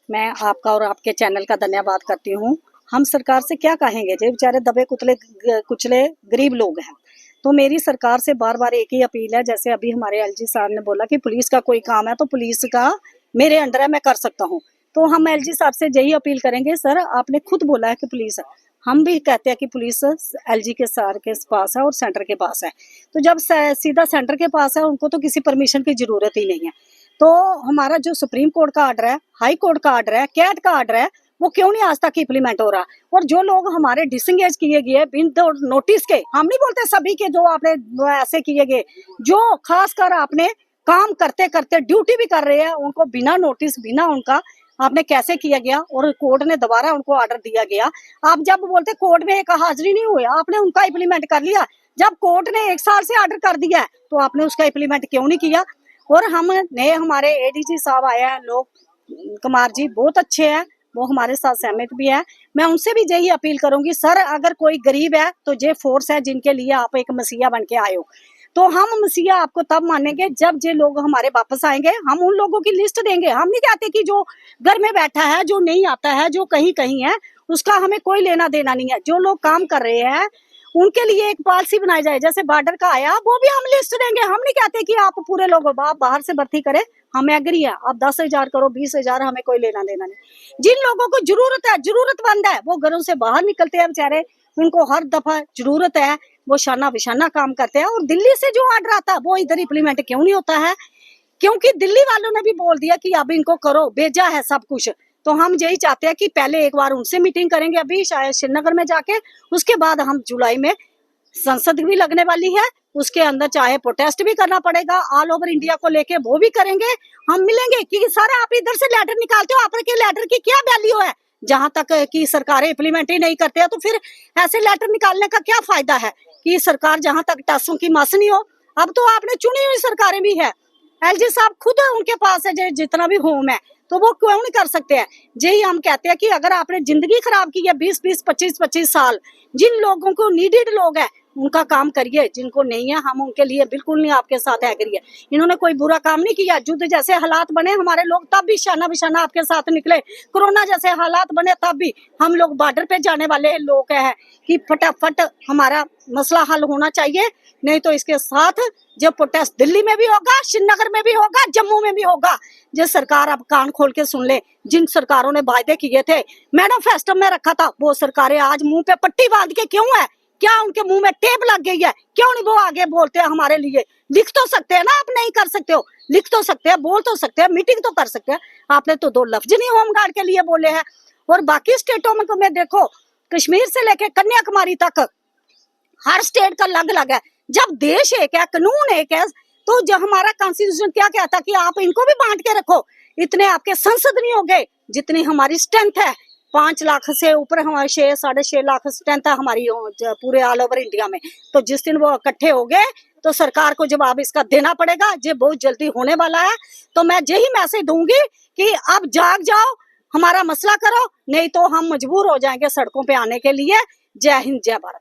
मैं आपका और आपके चैनल का धन्यवाद करती हूँ। हम सरकार से क्या कहेंगे, जो बेचारे दबे कुचले गरीब लोग हैं। तो मेरी सरकार से बार बार एक ही अपील है, जैसे अभी हमारे एलजी साहब ने बोला कि पुलिस का कोई काम है तो पुलिस का मेरे अंडर है, मैं कर सकता हूँ। तो हम एलजी साहब से यही अपील करेंगे, सर आपने खुद बोला है कि पुलिस है, हम भी कहते हैं कि पुलिस एलजी के सर के पास है और सेंटर के पास है। तो जब सीधा सेंटर के पास है, उनको तो किसी परमिशन की जरूरत ही नहीं है। तो हमारा जो सुप्रीम कोर्ट का ऑर्डर है, हाई कोर्ट का ऑर्डर है, कैट का ऑर्डर है, वो क्यों नहीं आज तक इम्प्लीमेंट हो रहा। और जो लोग हमारे डिसंगेज किए गए बिन नोटिस के, हम नहीं बोलते सभी के, जो आपने ऐसे किए गए, जो खासकर आपने काम करते करते ड्यूटी भी कर रहे हैं, उनको बिना नोटिस बिना उनका आपने कैसे किया गया और कोर्ट ने दोबारा उनको ऑर्डर दिया गया। आप जब बोलते कोर्ट में एक हाजिरी नहीं हुई, आपने उनका इम्प्लीमेंट कर लिया। जब कोर्ट ने 1 साल से ऑर्डर कर दिया है तो आपने उसका इम्प्लीमेंट क्यों नहीं किया। और हमने हमारे एडीजी साहब आए हैं, लोक कुमार जी बहुत अच्छे हैं, वो हमारे साथ सहमत भी है। मैं उनसे भी यही अपील करूंगी, सर अगर कोई गरीब है तो ये फोर्स है जिनके लिए आप एक मसीहा बन के आए हो। तो हम मसीहा आपको तब मानेंगे जब ये लोग हमारे वापस आएंगे। हम उन लोगों की लिस्ट देंगे, हम नहीं चाहते कि जो घर में बैठा है, जो नहीं आता है, जो कहीं कहीं है, उसका हमें कोई लेना देना नहीं है। जो लोग काम कर रहे हैं उनके लिए एक पॉलिसी बनाई जाए, जैसे बॉर्डर का आया वो भी हम लिस्ट देंगे। हम नहीं कहते कि आप पूरे लोग आप बाहर से भर्ती करें, हम एग्री है, आप 10,000 करो 20,000, हमें कोई लेना देना नहीं। जिन लोगों को जरूरत है, जरूरतमंद है, वो घरों से बाहर निकलते हैं बेचारे, उनको हर दफा जरूरत है, वो शाना बिशाना काम करते हैं। और दिल्ली से जो ऑर्डर आता है वो इधर इम्प्लीमेंट क्यों नहीं होता है, क्योंकि दिल्ली वालों ने भी बोल दिया कि अब इनको करो, भेजा है सब कुछ। तो हम यही चाहते हैं कि पहले एक बार उनसे मीटिंग करेंगे, अभी शायद श्रीनगर में जाके, उसके बाद हम जुलाई में संसद भी लगने वाली है, उसके अंदर चाहे प्रोटेस्ट भी करना पड़ेगा ऑल ओवर इंडिया को लेके, वो भी करेंगे। हम मिलेंगे कि सर आप इधर से लेटर निकालते हो, आपके लेटर की क्या वैल्यू है, जहां तक कि सरकारें इम्प्लीमेंट ही नहीं करते हैं, तो फिर ऐसे लेटर निकालने का क्या फायदा है कि सरकार जहां तक टैक्सों की मस नहीं हो। अब तो आपने चुनी हुई सरकारें भी है, एलजी साहब खुद उनके पास है जितना भी होम है, तो वो क्यों नहीं कर सकते हैं। यही हम कहते हैं कि अगर आपने जिंदगी खराब की है 20-20, 25-25 साल, जिन लोगों को नीडेड लोग हैं उनका काम करिए, जिनको नहीं है हम उनके लिए बिल्कुल नहीं आपके साथ एग्री है। इन्होंने कोई बुरा काम नहीं किया। युद्ध जैसे हालात बने हमारे लोग तब भी शाना बिशाना आपके साथ निकले, कोरोना जैसे हालात बने तब भी हम लोग बॉर्डर पे जाने वाले लोग हैं कि फटाफट हमारा मसला हल होना चाहिए। नहीं तो इसके साथ जब प्रोटेस्ट दिल्ली में भी होगा, श्रीनगर में भी होगा, जम्मू में भी होगा। जो सरकार अब कान खोल के सुन ले, जिन सरकारों ने वायदे किए थे, मैनिफेस्टो में रखा था, वो सरकारें आज मुंह पे पट्टी बांध के क्यों है, क्या उनके मुंह में टेप लग गई है, क्यों नहीं वो आगे बोलते हैं हमारे लिए। लिख तो सकते हैं ना, आप नहीं कर सकते हो, लिख तो सकते हैं, बोल तो सकते हैं, मीटिंग तो कर सकते हैं। आपने तो 2 लफ्ज नहीं होमगार्ड के लिए बोले हैं। और बाकी स्टेटों में देखो, कश्मीर से लेके कन्याकुमारी तक हर स्टेट का अलग अलग है। जब देश एक है, कानून एक है, तो जो हमारा कॉन्स्टिट्यूशन क्या कहता कि आप इनको भी बांट के रखो। इतने आपके संसद नहीं हो गए जितनी हमारी स्ट्रेंथ है। 5 लाख से ऊपर हमारे 6-6.5 लाख स्ट्रेंथ है हमारी पूरे ऑल ओवर इंडिया में। तो जिस दिन वो इकट्ठे हो गए तो सरकार को जवाब इसका देना पड़ेगा। ये बहुत जल्दी होने वाला है। तो मैं यही मैसेज दूंगी कि अब जाग जाओ, हमारा मसला करो, नहीं तो हम मजबूर हो जाएंगे सड़कों पे आने के लिए। जय हिंद, जय भारत।